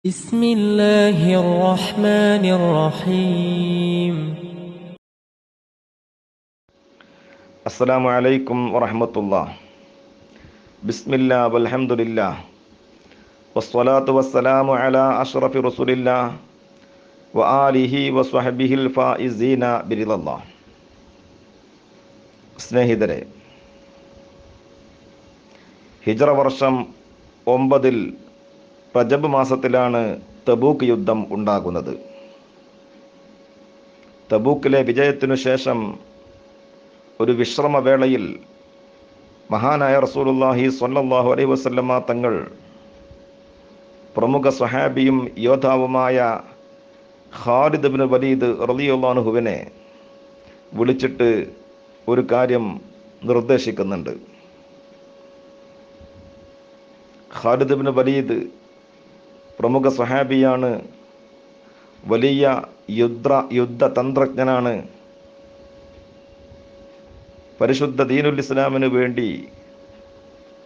بسم الله الرحمن الرحيم. السلام عليكم ورحمة الله. بسم الله والحمد لله والصلاة والسلام على أشرف رسول الله وآله وصحبه الفائزين برضا الله. സ്നേഹിതരെ, ഹിജ്റ വർഷം 9 റജബ് മാസത്തിലാണ് തബൂക്ക് യുദ്ധം ഉണ്ടാകുന്നത്. തബൂക്കിലെ വിജയത്തിനു ശേഷം ഒരു വിശ്രമവേളയിൽ മഹാനായ റസൂലുള്ളാഹി സ്വല്ലല്ലാഹു അലൈഹി വസല്ലമ തങ്ങൾ പ്രമുഖ സ്വഹാബിയും യോദ്ധാവുമായ ഖാലിദ് ഇബ്നു വലീദ് റളിയല്ലാഹു അൻഹുവിനെ വിളിച്ചിട്ട് ഒരു കാര്യം നിർദ്ദേശിക്കുന്നുണ്ട്. ഖാലിദ് ഇബ്നു വലീദ് പ്രമുഖ സ്വഹാബിയാണ്, വലിയ യുദ്ധതന്ത്രജ്ഞനാണ്. പരിശുദ്ധ ദീനുൽ ഇസ്ലാമിന് വേണ്ടി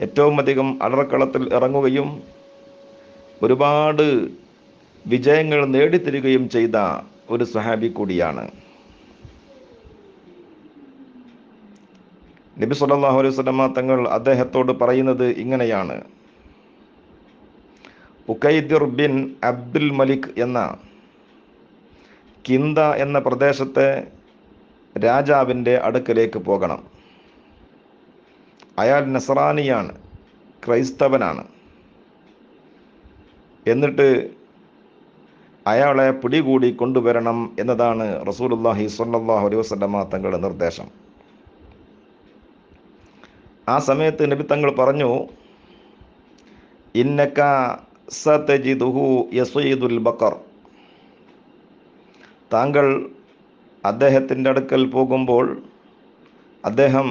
ഏറ്റവും അധികം അലറക്കളത്തിൽ ഇറങ്ങുകയും ഒരുപാട് വിജയങ്ങൾ നേടിത്തരികയും ചെയ്ത ഒരു സ്വഹാബി കൂടിയാണ്. നബി സല്ലല്ലാഹു അലൈഹി വസല്ലമ തങ്ങൾ അദ്ദേഹത്തോട് പറയുന്നത് ഇങ്ങനെയാണ്: ഉഖൈദിർ ബിൻ അബ്ദുൽ മലിക് എന്ന കിന്ദ എന്ന പ്രദേശത്തെ രാജാവിൻ്റെ അടുക്കലേക്ക് പോകണം. അയാൾ നസ്രാനിയാണ്, ക്രൈസ്തവനാണ്. എന്നിട്ട് അയാളെ പിടികൂടി കൊണ്ടുവരണം എന്നതാണ് റസൂലുള്ളാഹി സ്വല്ലല്ലാഹു അലൈഹി വസല്ലമ തങ്ങളുടെ നിർദ്ദേശം. ആ സമയത്ത് നബി തങ്ങൾ പറഞ്ഞു: ഇന്നക സതജിദുഹു യസീദുൽ ബഖർ. താങ്കൾ അദ്ദേഹത്തിൻ്റെ അടുക്കൽ പോകുമ്പോൾ അദ്ദേഹം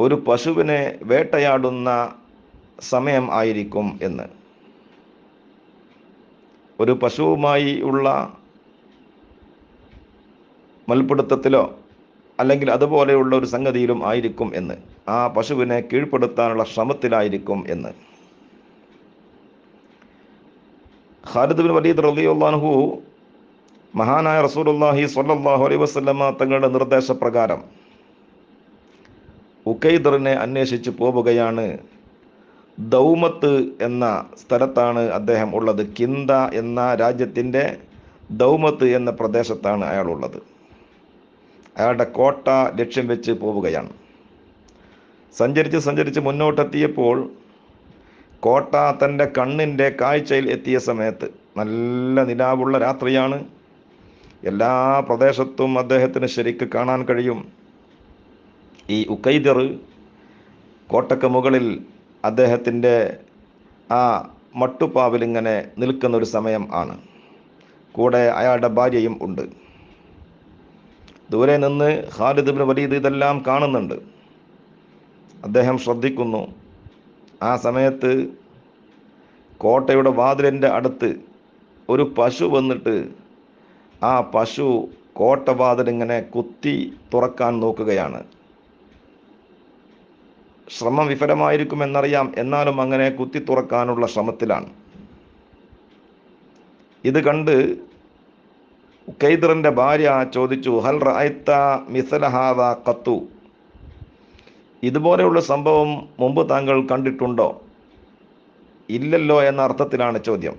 ഒരു പശുവിനെ വേട്ടയാടുന്ന സമയം ആയിരിക്കും എന്ന്. ഒരു പശുവുമായി ഉള്ള മൽപിടുത്തത്തിലോ അല്ലെങ്കിൽ അതുപോലെയുള്ള ഒരു സംഗതിയിലും ആയിരിക്കും എന്ന്. ആ പശുവിനെ കീഴ്പ്പെടുത്താനുള്ള ശ്രമത്തിലായിരിക്കും എന്ന്. ഖാലിദ് ഇബ്നു വലീദ് റളിയല്ലാഹു അൻഹു മഹാനായ റസൂലുള്ളാഹി സ്വല്ലല്ലാഹു അലൈഹി വസല്ലമ തങ്ങളുടെ നിർദ്ദേശപ്രകാരം ഉഖൈദറിനെ അന്വേഷിച്ച് പോവുകയാണ്. ദൗമത്ത് എന്ന സ്ഥലത്താണ് അദ്ദേഹം ഉള്ളത്. കിന്ദ എന്ന രാജ്യത്തിൻ്റെ ദൗമത്ത് എന്ന പ്രദേശത്താണ് അയാളുള്ളത്. അയാളുടെ കോട്ട ലക്ഷ്യം വെച്ച് പോവുകയാണ്. സഞ്ചരിച്ച് മുന്നോട്ടെത്തിയപ്പോൾ കോട്ട തൻ്റെ കണ്ണിൻ്റെ കാഴ്ചയിൽ എത്തിയ സമയത്ത്, നല്ല നിലാവുള്ള രാത്രിയാണ്, എല്ലാ പ്രദേശത്തും അദ്ദേഹത്തിന് ശരിക്ക് കാണാൻ കഴിയും. ഈ ഉഖൈദിർ കോട്ടയ്ക്ക് മുകളിൽ അദ്ദേഹത്തിൻ്റെ ആ മട്ടുപ്പാവിൽ ഇങ്ങനെ നിൽക്കുന്ന ഒരു സമയം ആണ്. കൂടെ അയാളുടെ ഭാര്യയും ഉണ്ട്. ദൂരെ നിന്ന് ഖാലിദ് ഇബ്നു വലീദ് ഇതെല്ലാം കാണുന്നുണ്ട്. അദ്ദേഹം ശ്രദ്ധിക്കുന്നു. ആ സമയത്ത് കോട്ടയുടെ വാതിലിൻ്റെ അടുത്ത് ഒരു പശു വന്നിട്ട് ആ പശു കോട്ടവാതിലിങ്ങനെ കുത്തി തുറക്കാൻ നോക്കുകയാണ്. ശ്രമം വിഫലമായിരിക്കുമെന്നറിയാം, എന്നാലും അങ്ങനെ കുത്തി തുറക്കാനുള്ള ശ്രമത്തിലാണ്. ഇത് കണ്ട് ഉഖൈദിറിൻ്റെ ഭാര്യ ചോദിച്ചു: ഹൽ റഅയ്ത മിസ്ല ഹാദാ ഖത്തു. ഇതുപോലെയുള്ള സംഭവം മുമ്പ് താങ്കൾ കണ്ടിട്ടുണ്ടോ? ഇല്ലല്ലോ എന്ന അർത്ഥത്തിലാണ് ചോദ്യം.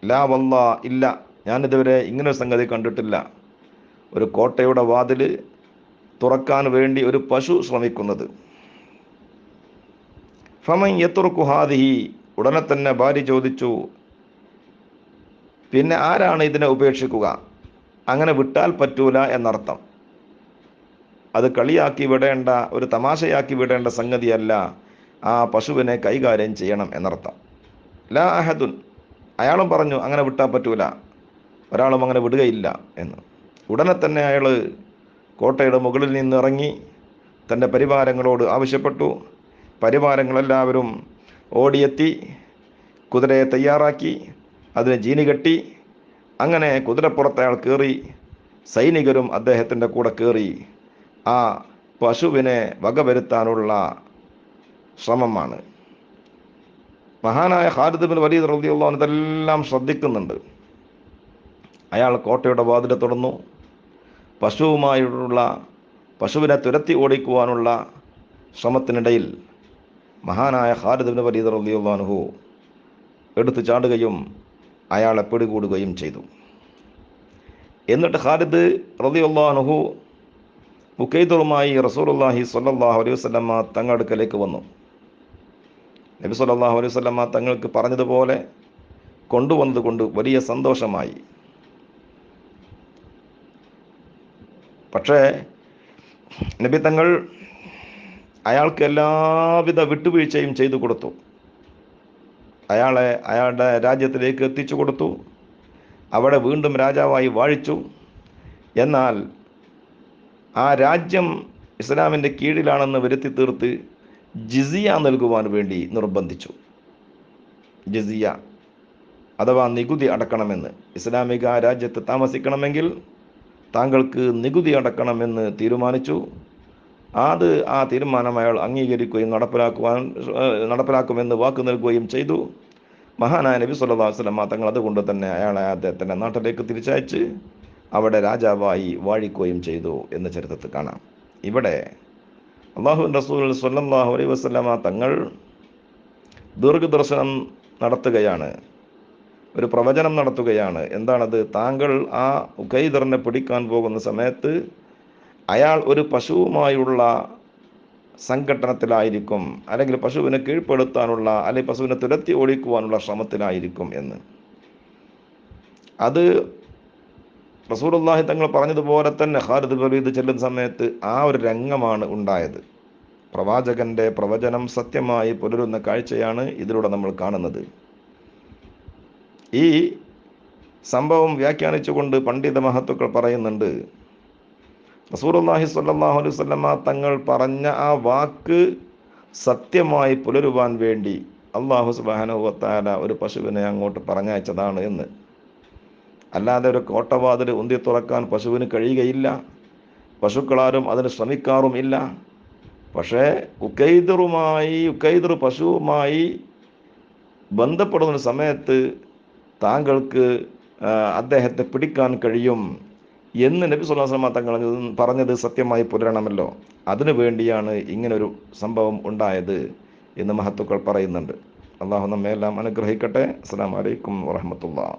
ലാ വല്ലാ, ഇല്ല, ഞാനിതുവരെ ഇങ്ങനൊരു സംഗതി കണ്ടിട്ടില്ല. ഒരു കോട്ടയുടെ വാതിൽ തുറക്കാൻ വേണ്ടി ഒരു പശു ശ്രമിക്കുന്നത്. ഫമൻ യത്റുകു ഹാദിഹി. ഉടനെ തന്നെ ഭാര്യ ചോദിച്ചു: പിന്നെ ആരാണ് ഇതിനെ ഉപേക്ഷിക്കുക? അങ്ങനെ വിട്ടാൽ പറ്റൂല എന്നർത്ഥം. അത് കളിയാക്കി വിടേണ്ട, ഒരു തമാശയാക്കി വിടേണ്ട സംഗതിയല്ല. ആ പശുവിനെ കൈകാര്യം ചെയ്യണം എന്നർത്ഥം. ലാ അഹദുൻ. അയാളും പറഞ്ഞു അങ്ങനെ വിട്ടാൽ പറ്റൂല, ഒരാളും അങ്ങനെ വിടുകയില്ല എന്ന്. ഉടനെ തന്നെ അയാൾ കോട്ടയുടെ മുകളിൽ നിന്നിറങ്ങി തൻ്റെ പരിവാരങ്ങളോട് ആവശ്യപ്പെട്ടു. പരിവാരങ്ങളെല്ലാവരും ഓടിയെത്തി കുതിരയെ തയ്യാറാക്കി അതിന് ജീനി കെട്ടി. അങ്ങനെ കുതിരപ്പുറത്ത് അയാൾ കയറി. സൈനികരും അദ്ദേഹത്തിൻ്റെ കൂടെ കയറി. ആ പശുവിനെ വകവരുത്താനുള്ള ശ്രമമാണ്. മഹാനായ ഖാലിദ് ബിൻ വലീദ് റളിയല്ലാഹു അൻഹു ഇതെല്ലാം ശ്രദ്ധിക്കുന്നുണ്ട്. അയാൾ കോട്ടയുടെ വാതിൽ തുറന്നു. പശുവിനെ തുരത്തി ഓടിക്കുവാനുള്ള ശ്രമത്തിനിടയിൽ മഹാനായ ഖാലിദ് ബിൻ വലീദ് റളിയല്ലാഹു അൻഹു എടുത്തു ചാടുകയും അയാളെ പിടികൂടുകയും ചെയ്തു. എന്നിട്ട് ഖാലിദ് റളിയല്ലാഹു അൻഹു ഉഖൈദറുമായി റസൂലുള്ളാഹി സ്വല്ലല്ലാഹു അലൈഹി വസല്ലമ തങ്ങളുടെ അടുക്കലേക്ക് വന്നു. നബി സ്വല്ലല്ലാഹു അലൈഹി വസല്ലമ തങ്ങൾക്ക് പറഞ്ഞതുപോലെ കൊണ്ടുവന്നത് കൊണ്ട് വലിയ സന്തോഷമായി. പക്ഷേ നബി തങ്ങൾ അയാൾക്ക് എല്ലാവിധ വിട്ടുവീഴ്ചയും ചെയ്തു കൊടുത്തു. അയാളെ അയാളുടെ രാജ്യത്തിലേക്ക് എത്തിച്ചു കൊടുത്തു. അവിടെ വീണ്ടും രാജാവായി വാഴിച്ചു. എന്നാൽ ആ രാജ്യം ഇസ്ലാമിൻ്റെ കീഴിലാണെന്ന് വരുത്തി തീർത്ത് ജിസിയ നൽകുവാൻ വേണ്ടി നിർബന്ധിച്ചു. ജിസിയ അഥവാ നികുതി അടക്കണമെന്ന്. ഇസ്ലാമിക രാജ്യത്ത് താമസിക്കണമെങ്കിൽ താങ്കൾക്ക് നികുതി അടക്കണമെന്ന് തീരുമാനിച്ചു. ആ തീരുമാനം അയാൾ അംഗീകരിക്കുകയും നടപ്പിലാക്കുമെന്ന് വാക്ക് നൽകുകയും ചെയ്തു. മഹാനായ നബി സല്ലല്ലാഹു അലൈഹി വസല്ലം തങ്ങൾ അതുകൊണ്ട് തന്നെ അയാളെ അദ്ദേഹത്തിൻ്റെ നാട്ടിലേക്ക് തിരിച്ചയച്ച് അവിടെ രാജാവായി വാഴിക്കുകയും ചെയ്തു എന്ന് ചരിത്രത്തിൽ കാണാം. ഇവിടെ അല്ലാഹുവിൻ്റെ റസൂൽ സ്വല്ലല്ലാഹു അലൈഹി വസല്ലം തങ്ങൾ ദീർഘദർശനം നടത്തുകയാണ്, ഒരു പ്രവചനം നടത്തുകയാണ്. എന്താണത്? താങ്കൾ ആ ഉഖൈദറിനെ പിടിക്കാൻ പോകുന്ന സമയത്ത് അയാൾ ഒരു പശുവുമായുള്ള സംഘട്ടനത്തിലായിരിക്കും, അല്ലെങ്കിൽ പശുവിനെ കീഴ്പ്പെടുത്താനുള്ള, അല്ലെങ്കിൽ പശുവിനെ തുരത്തി ഓടിക്കുവാനുള്ള ശ്രമത്തിലായിരിക്കും എന്ന്. അത് റസൂലുള്ളാഹി തങ്ങൾ പറഞ്ഞതുപോലെ തന്നെ ഖാലിദ് ബിൻ വലീദ് ചെല്ലുന്ന സമയത്ത് ആ ഒരു രംഗമാണ് ഉണ്ടായത്. പ്രവാചകന്റെ പ്രവചനം സത്യമായി പുലരുന്ന കാഴ്ചയാണ് ഇതിലൂടെ നമ്മൾ കാണുന്നത്. ഈ സംഭവം വ്യാഖ്യാനിച്ചുകൊണ്ട് പണ്ഡിത മഹത്തുക്കൾ പറയുന്നുണ്ട്, റസൂലുള്ളാഹി സ്വല്ലല്ലാഹു അലൈഹി വസല്ലമ തങ്ങൾ പറഞ്ഞ ആ വാക്ക് സത്യമായി പുലരുവാൻ വേണ്ടി അല്ലാഹു സുബ്ഹാനഹു വ തആല ഒരു പശുവിനെ അങ്ങോട്ട് പറഞ്ഞയച്ചതാണ് എന്ന്. അല്ലാതെ ഒരു കോട്ടവാതിൽ ഉന്തി തുറക്കാൻ പശുവിന് കഴിയുകയില്ല. പശുക്കളാരും അതിന് ശ്രമിക്കാറും ഇല്ല. പക്ഷേ ഉഖൈദർ പശുവുമായി ബന്ധപ്പെടുന്ന സമയത്ത് താങ്കൾക്ക് അദ്ദേഹത്തെ പിടിക്കാൻ കഴിയും എന്ന് നബി സല്ലല്ലാഹു അലൈഹി വസല്ലം തങ്ങൾ പറഞ്ഞത് സത്യമായി പുലരണമല്ലോ. അതിനു വേണ്ടിയാണ് ഇങ്ങനൊരു സംഭവം ഉണ്ടായത് എന്ന് മഹത്തുക്കൾ പറയുന്നുണ്ട്. അള്ളാഹു നമ്മെ എല്ലാം അനുഗ്രഹിക്കട്ടെ. അസ്സലാമു അലൈക്കും വറഹ്മത്തുള്ളാഹി.